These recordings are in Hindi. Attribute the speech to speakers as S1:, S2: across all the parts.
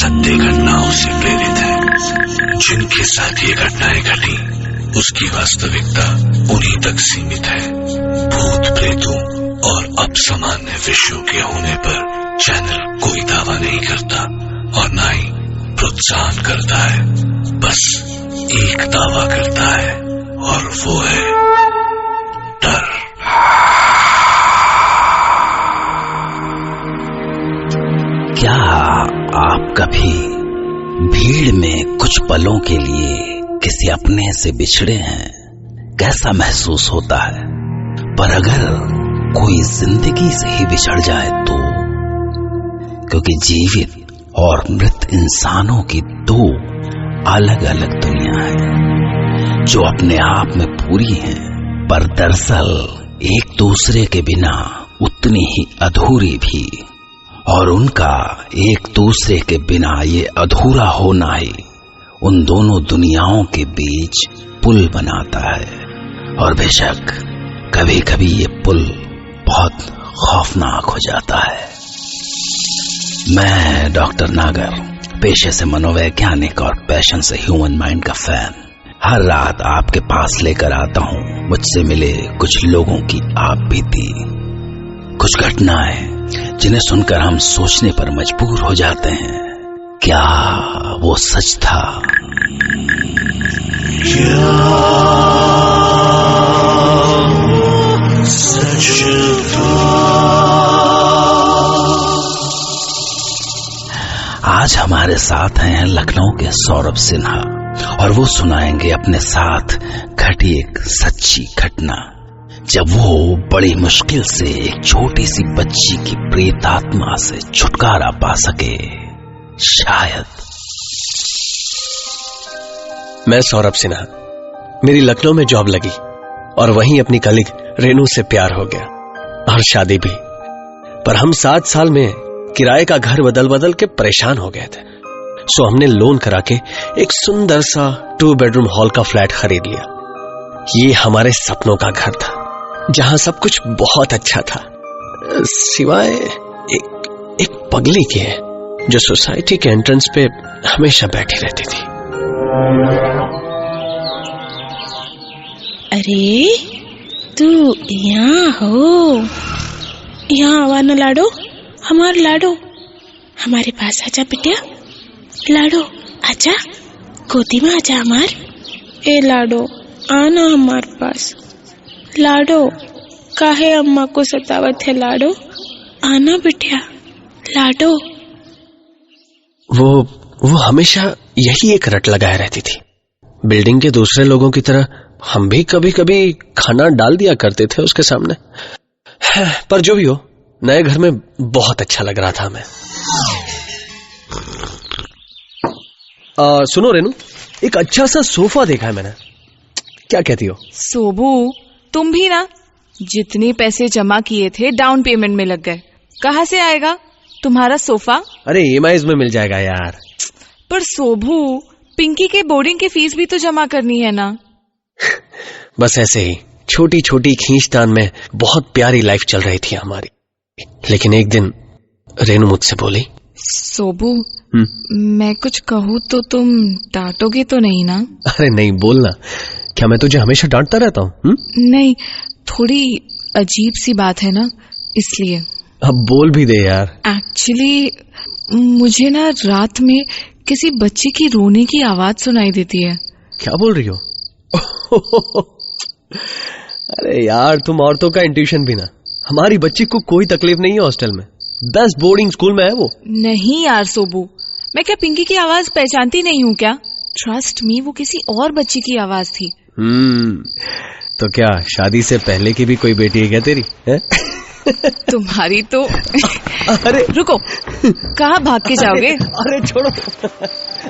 S1: सत्य घटनाओं से प्रेरित है। जिनके साथ ये घटनाएं घटी उसकी वास्तविकता उन्हीं तक सीमित है। भूत प्रेतों और अपसामान्य विषयों के होने पर चैनल कोई दावा नहीं करता और ना ही प्रोत्साहन करता है। बस एक दावा करता है और वो है डर।
S2: क्या आप कभी भीड़ में कुछ पलों के लिए किसी अपने से बिछड़े हैं? कैसा महसूस होता है? पर अगर कोई जिंदगी से ही बिछड़ जाए तो? क्योंकि जीवित और मृत इंसानों की दो अलग अलग दुनिया है जो अपने आप में पूरी हैं, पर दरअसल एक दूसरे के बिना उतनी ही अधूरी भी। और उनका एक दूसरे के बिना ये अधूरा होना ही उन दोनों दुनियाओं के बीच पुल बनाता है। और बेशक कभी कभी ये पुल बहुत खौफनाक हो जाता है। मैं डॉक्टर नागर, पेशे से मनोवैज्ञानिक और पैशन से ह्यूमन माइंड का फैन, हर रात आपके पास लेकर आता हूँ मुझसे मिले कुछ लोगों की आप बीती, कुछ घटनाएं जिन्हें सुनकर हम सोचने पर मजबूर हो जाते हैं, क्या वो सच था?
S1: क्या सच था?
S2: आज हमारे साथ हैं लखनऊ के सौरभ सिन्हा और वो सुनाएंगे अपने साथ घटी एक सच्ची घटना जब वो बड़ी मुश्किल से एक छोटी सी बच्ची की प्रेतात्मा से छुटकारा पा सके। शायद।
S3: मैं सौरभ सिन्हा, मेरी लखनऊ में जॉब लगी और वहीं अपनी कलीग रेनू से प्यार हो गया और शादी भी। पर हम 7 साल में किराए का घर बदल बदल के परेशान हो गए थे, सो हमने लोन करा के एक सुंदर सा 2 बेडरूम हॉल का फ्लैट खरीद लिया। ये हमारे सपनों का घर था जहां सब कुछ बहुत अच्छा था, सिवाय एक पगली के जो सोसाइटी के एंट्रेंस पे हमेशा बैठी रहती थी।
S4: अरे तू यहाँ हो, यहाँ आवा न लाडो, हमार लाडो, हमारे पास आजा बिटिया। लाडो आजा, गोदी में आजा हमार। ए लाडो आना हमार पास। लाडो काहे अम्मा को सतावत है? लाडो आना बिटिया। लाडो।
S3: वो हमेशा यही एक रट लगाए रहती थी। बिल्डिंग के दूसरे लोगों की तरह हम भी कभी कभी खाना डाल दिया करते थे उसके सामने। पर जो भी हो, नए घर में बहुत अच्छा लग रहा था हमें। सुनो रेनू, एक अच्छा सा सोफा देखा है मैंने, क्या कहती हो?
S5: सोबू, तुम भी ना जितने पैसे जमा किए थे डाउन पेमेंट में लग गए, कहाँ से आएगा तुम्हारा सोफा?
S3: अरे EMIs में मिल जाएगा यार।
S5: पर सोबू, पिंकी के बोर्डिंग की फीस भी तो जमा करनी है ना।
S3: बस ऐसे ही छोटी छोटी खींचतान में बहुत प्यारी लाइफ चल रही थी हमारी। लेकिन एक दिन रेनू मुझसे बोली,
S5: सोबू मैं कुछ कहूँ तो तुम डांटोगे तो नहीं ना?
S3: अरे नहीं, बोलना। क्या मैं तुझे हमेशा डांटता रहता हूँ?
S5: नहीं, थोड़ी अजीब सी बात है ना, इसलिए।
S3: अब बोल भी दे यार।
S5: एक्चुअली मुझे ना रात में किसी बच्चे की रोने की आवाज सुनाई देती है।
S3: क्या बोल रही हो? अरे यार, तुम औरतों का इंट्यूशन भी ना। हमारी बच्ची को कोई तकलीफ नहीं है हॉस्टल में, बेस्ट बोर्डिंग स्कूल में है वो।
S5: नहीं यार सोबू, मैं क्या पिंकी की आवाज पहचानती नहीं हूँ क्या? ट्रस्ट मी, वो किसी और बच्ची की आवाज थी।
S3: तो क्या शादी से पहले की भी कोई बेटी है क्या तेरी? है?
S5: तुम्हारी तो।
S3: अरे
S5: रुको, कहाँ भाग के जाओगे?
S3: अरे छोड़ो,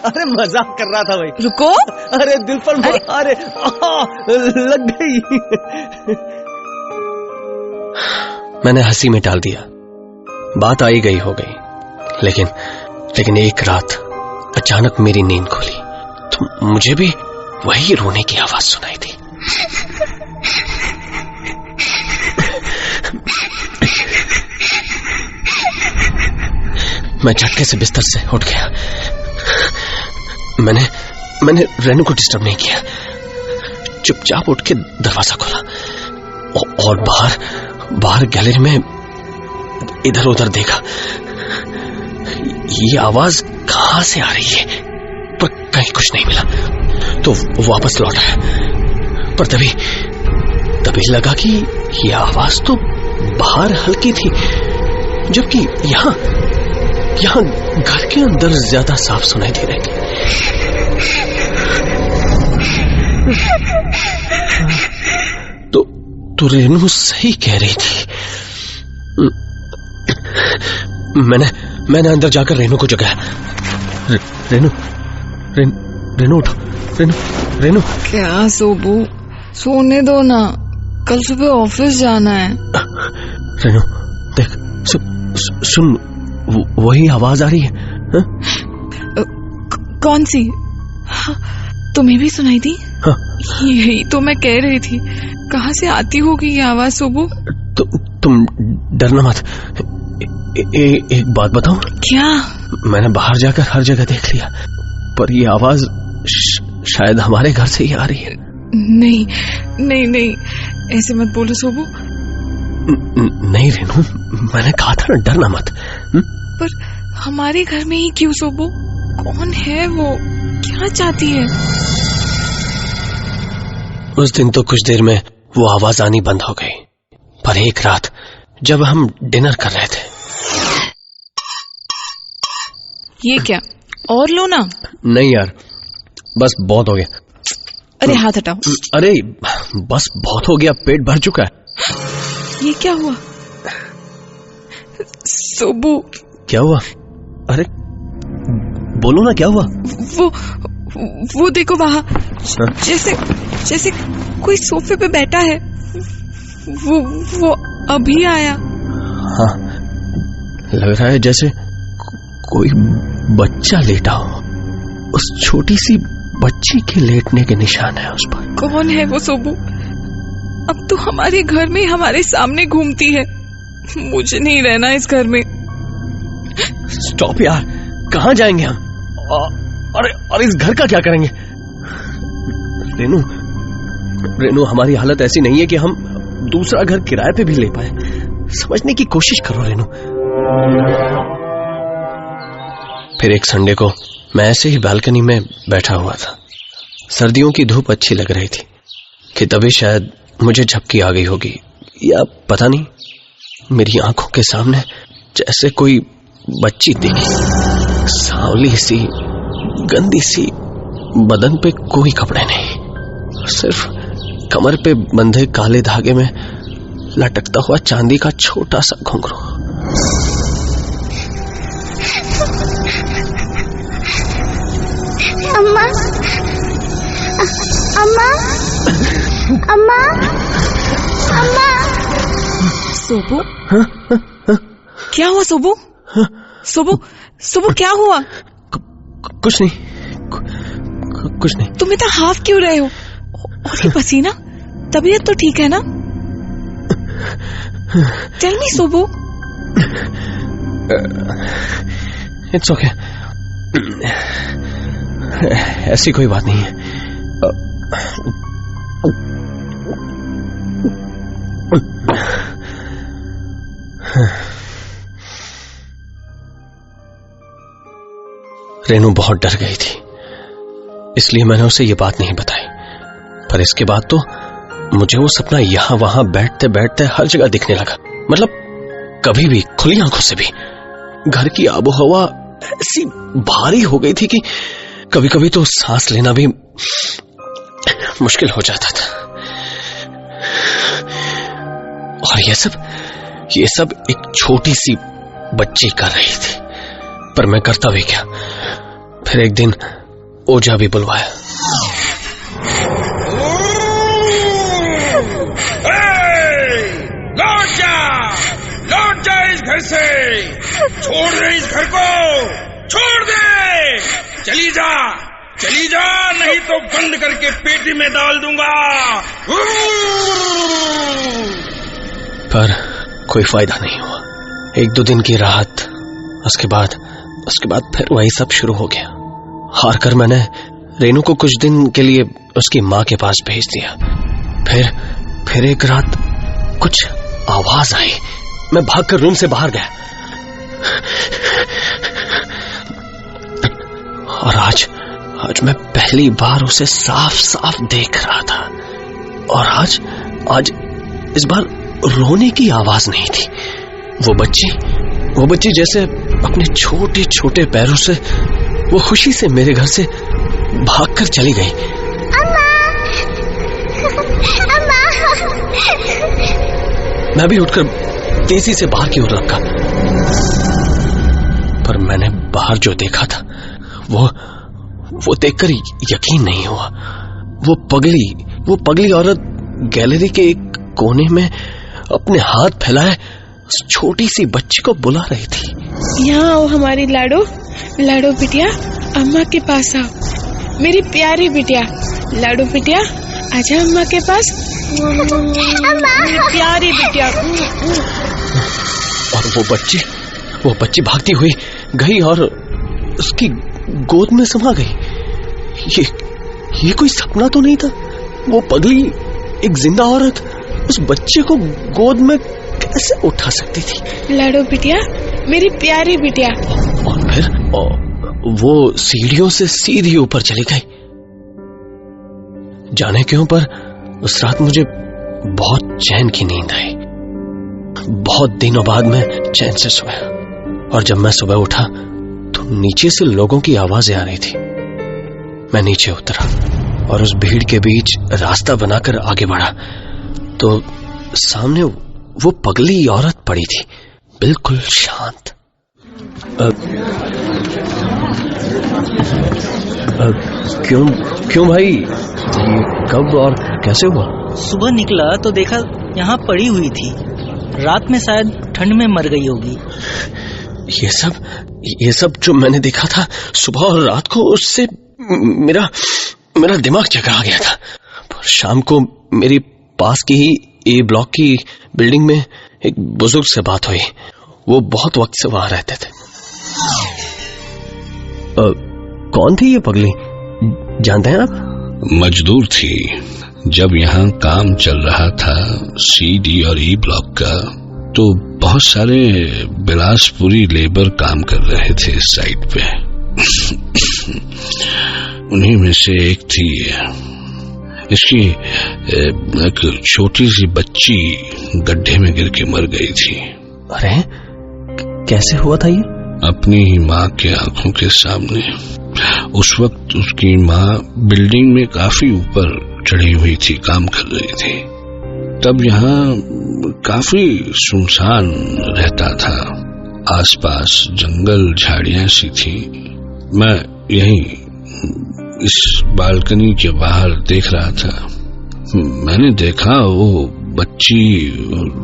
S3: अरे मजाक कर रहा था भाई।
S5: रुको।
S3: अरे दिल पर अरे लग गई। मैंने हंसी में टाल दिया, बात आई गई हो गई। लेकिन एक रात अचानक मेरी नींद खुली तो मुझे भी वही रोने की आवाज सुनाई थी। मैं झटके से बिस्तर से उठ गया। मैंने रेनू को डिस्टर्ब नहीं किया, चुपचाप उठ के दरवाजा खोला और बाहर गैलरी में इधर उधर देखा। ये आवाज कहां से आ रही है, पर कहीं कुछ नहीं मिला, तो वापस लौट आया। पर तभी लगा कि ये आवाज तो बाहर हल्की थी, जबकि यहाँ घर के अंदर ज्यादा साफ सुनाई दे रही थी। तो रेनू सही कह रही थी। मैंने अंदर जाकर रेनू को जगाया। रेनू उठो, रेनू।
S5: क्या सोबू, सोने दो ना, कल सुबह ऑफिस जाना है।
S3: रेनू देख, सुन, वही आवाज आ रही है।
S5: कौन सी? हाँ, तुम्हें भी सुनाई दी?
S3: हाँ।
S5: यही तो मैं कह रही थी, कहाँ से आती होगी ये आवाज सोबू?
S3: तुम डरना मत। एक बात बताऊं? क्या? मैंने बाहर जाकर हर जगह देख लिया, पर ये आवाज शायद हमारे घर से ही आ रही है। नहीं, ऐसे मत बोलो सोबू। नहीं रेनू, मैंने कहा था ना, डरना मत।
S5: पर हमारे घर में ही क्यों सोबू? कौन है वो? क्या चाहती है?
S3: उस दिन तो कुछ देर में वो आवाज आनी बंद हो गई, पर एक रात जब हम डिनर कर रहे थे।
S5: ये क्या? और लो ना।
S3: नहीं यार, बस बहुत हो गया।
S5: अरे हाथ हटाओ।
S3: अरे बस बहुत हो गया, पेट भर चुका है।
S5: ये क्या हुआ सोबू?
S3: क्या हुआ? अरे बोलो ना, क्या हुआ?
S5: वो देखो वहां, जैसे कोई सोफे पे बैठा है। वो अभी आया।
S3: हाँ, लग रहा है जैसे कोई बच्चा लेटा हो। उस छोटी सी बच्ची के लेटने के निशान है उस पर।
S5: कौन है वो सोबू? अब तो हमारे घर में हमारे सामने घूमती है। मुझे नहीं रहना इस घर में।
S3: स्टॉप यार, कहाँ जाएंगे हम? और इस घर का क्या करेंगे? रेनू, हमारी हालत ऐसी नहीं है कि हम दूसरा घर किराए पे भी ले पाए। समझने की कोशिश करो रेनू। फिर एक संडे को मैं ऐसे ही बालकनी में बैठा हुआ था। सर्दियों की धूप अच्छी लग रही थी कि तभी शायद मुझे झपकी आ गई होगी, या पता नहीं, मेरी आंखों के सामने जैसे कोई बच्ची दिखी। सांवली सी, गंदी सी, बदन पे कोई कपड़े नहीं, सिर्फ कमर पे बंधे काले धागे में लटकता हुआ चांदी का छोटा सा घुंघरू।
S6: अम्मा, अम्मा, अम्मा, अम्मा।
S5: सोबू? क्या हुआ सोबू? सोबू क्या हुआ?
S3: कुछ नहीं, कुछ नहीं।
S5: तुम इतना हाफ क्यों रहे हो? और ये पसीना, तबीयत तो ठीक है ना? टेल मी सोबू।
S3: इट्स ओके, ऐसी कोई बात नहीं है। रेनू बहुत डर गई थी, इसलिए मैंने उसे ये बात नहीं बताई। पर इसके बाद तो मुझे वो सपना यहां वहां बैठते बैठते हर जगह दिखने लगा। मतलब कभी भी, खुली आंखों से भी। घर की आबोहवा ऐसी भारी हो गई थी कि कभी कभी तो सांस लेना भी मुश्किल हो जाता था। और ये सब एक छोटी सी बच्ची कर रही थी। पर मैं करता भी क्या। फिर एक दिन ओझा भी बुलवाया।
S7: लौट जा इस घर से। छोड़ दे इस घर को, छोड़ दे। चली जा, नहीं तो बंद करके पेटी में डाल दूंगा।
S3: पर कोई फायदा नहीं हुआ। एक दो दिन की राहत उसके बाद फिर वही सब शुरू हो गया। हार कर मैंने रेनू को कुछ दिन के लिए उसकी माँ के पास भेज दिया। फिर एक रात कुछ आवाज आई। मैं भागकर रूम से बाहर गया और आज मैं पहली बार उसे साफ साफ देख रहा था। और आज इस बार रोने की आवाज नहीं थी। वो बच्ची जैसे अपने छोटे छोटे पैरों से वो खुशी से मेरे घर से भागकर चली गई।
S6: अम्मा! अम्मा!
S3: मैं भी उठकर तेजी से बाहर की ओर लपका, पर मैंने बाहर जो देखा था वो देखकर यकीन नहीं हुआ। वो पगली औरत गैलरी के एक कोने में अपने हाथ फैलाए उस छोटी सी बच्ची को बुला रही थी।
S4: यहाँ आओ हमारी लाडो बिटिया, अम्मा के पास आओ। मेरी प्यारी बिटिया, लाडो बिटिया, आजा अम्मा के पास। मेरी प्यारी बिटिया।
S3: और वो बच्ची भागती हुई गई और उसकी गोद में समा गई। ये कोई सपना तो नहीं था। वो पगली एक जिंदा औरत उस बच्चे को गोद में कैसे उठा सकती थी?
S4: लाडो बिटिया, मेरी प्यारी बिटिया।
S3: और फिर वो सीढ़ियों से सीधी ऊपर चली गई। जाने क्यों, पर उस रात मुझे बहुत चैन की नींद आई। बहुत दिनों बाद मैं चैन से सोया। और जब मैं सुबह उठा तो नीचे से लोगों की आवाजें आ रही थी। मैं नीचे उतरा और उस भीड़ के बीच रास्ता बनाकर आगे बढ़ा तो सामने वो पगली औरत पड़ी थी, बिल्कुल शांत। क्यों भाई, ये कब और कैसे हुआ?
S8: सुबह निकला तो देखा यहाँ पड़ी हुई थी। रात में शायद ठंड में मर गई होगी।
S3: ये सब जो मैंने देखा था सुबह और रात को, उससे मेरा दिमाग चकरा गया था। पर शाम को मेरी पास की ही ए ब्लॉक की बिल्डिंग में एक बुजुर्ग से बात हुई। वो बहुत वक्त से वहां रहते थे। कौन थी ये पगली, जानते हैं आप?
S1: मजदूर थी। जब यहाँ काम चल रहा था CD और E ब्लॉक का, तो बहुत सारे बिलासपुरी लेबर काम कर रहे थे इस साइट पे। उन्हीं में से एक थी इसकी एक छोटी सी बच्ची गड्ढे में गिर के मर गई थी।
S3: अरे कैसे हुआ था ये?
S1: अपनी ही माँ के आंखों के सामने। उस वक्त उसकी माँ बिल्डिंग में काफी ऊपर चढ़ी हुई थी, काम कर रही थी। तब यहाँ काफी सुनसान रहता था। आसपास जंगल झाड़ियां सी थी। मैं यहीं इस बालकनी के बाहर देख रहा था। मैंने देखा वो बच्ची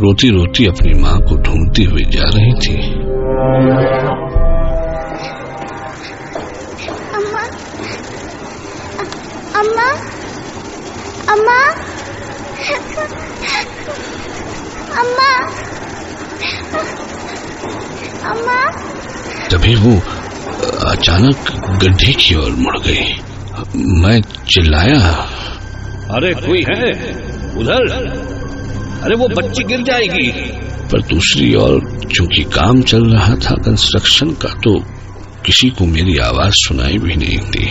S1: रोती रोती अपनी माँ को ढूंढती हुई जा रही थी।
S6: अम्मा, अम्मा, अम्मा, अम्मा।
S1: तभी वो अचानक गड्ढे की ओर मुड़ गई। मैं चिल्लाया,
S9: अरे कोई है उधर? अरे वो बच्ची गिर जाएगी।
S1: पर दूसरी ओर चूंकि काम चल रहा था कंस्ट्रक्शन का, तो किसी को मेरी आवाज सुनाई भी नहीं दी।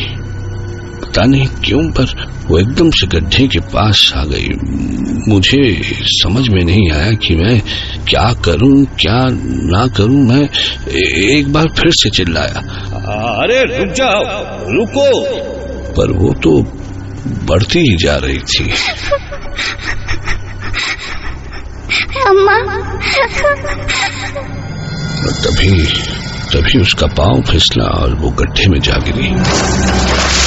S1: पता नहीं क्यों, पर वो एकदम से गड्ढे के पास आ गई। मुझे समझ में नहीं आया कि मैं क्या करूं क्या ना करूं। मैं एक बार फिर से चिल्लाया,
S9: अरे रुक जाओ, रुको।
S1: पर वो तो बढ़ती ही जा रही थी।
S6: अम्मा।
S1: तभी उसका पांव फिसला और वो गड्ढे में जा गिरी।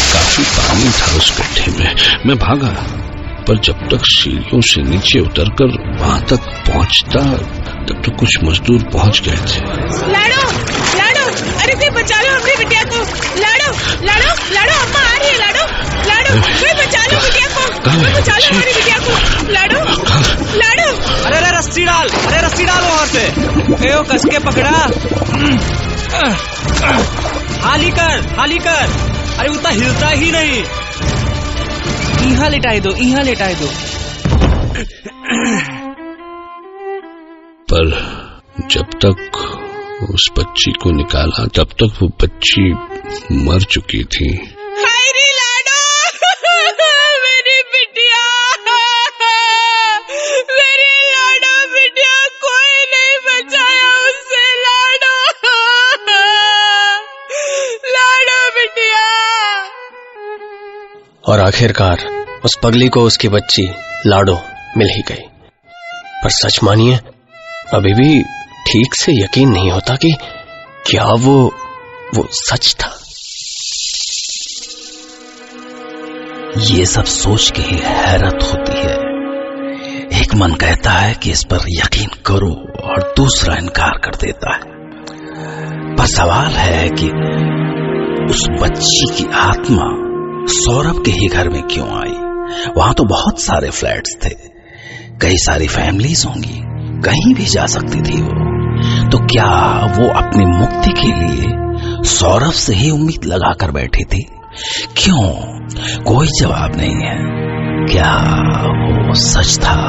S1: काफी पानी था उस गड्ढे में। मैं भागा, पर जब तक सीढ़ियों से नीचे उतरकर वहां तक पहुंचता, तब तो कुछ मजदूर पहुंच गए थे।
S4: लाडो, लाडो, अरे कोई बचा लो अपनी बिटिया को। लाडो, लाडो, लाडो, अम्मा आ रही है। लाडो, लाडो, कोई बचा लो बिटिया को। कोई बचा लो हमारी बिटिया को। लाडो, लाडो।
S8: अरे रस्सी डाल, अरे रस्सी डालो वहां से। कस के पकड़ा। हाली कर, अरे उतना हिलता ही नहीं।
S5: यहाँ लेटाए दो।
S1: पर जब तक उस बच्ची को निकाला तब तक वो बच्ची मर चुकी थी।
S4: हाय रे लाडो, मेरी बिटिया, मेरी लाडो बिटिया, कोई नहीं बचाया उससे। लाडो बिटिया।
S3: और आखिरकार उस पगली को उसकी बच्ची लाडो मिल ही गई। पर सच मानिए, अभी भी ठीक से यकीन नहीं होता कि क्या वो सच था।
S2: ये सब सोच के ही हैरत होती है। एक मन कहता है कि इस पर यकीन करो और दूसरा इनकार कर देता है। पर सवाल है कि उस बच्ची की आत्मा सौरभ के ही घर में क्यों आई? वहां तो बहुत सारे फ्लैट्स थे, कई सारी फैमिलीज होंगी, कहीं भी जा सकती थी वो। तो क्या वो अपनी मुक्ति के लिए सौरभ से ही उम्मीद लगाकर बैठी थी? क्यों? कोई जवाब नहीं है। क्या वो सच था?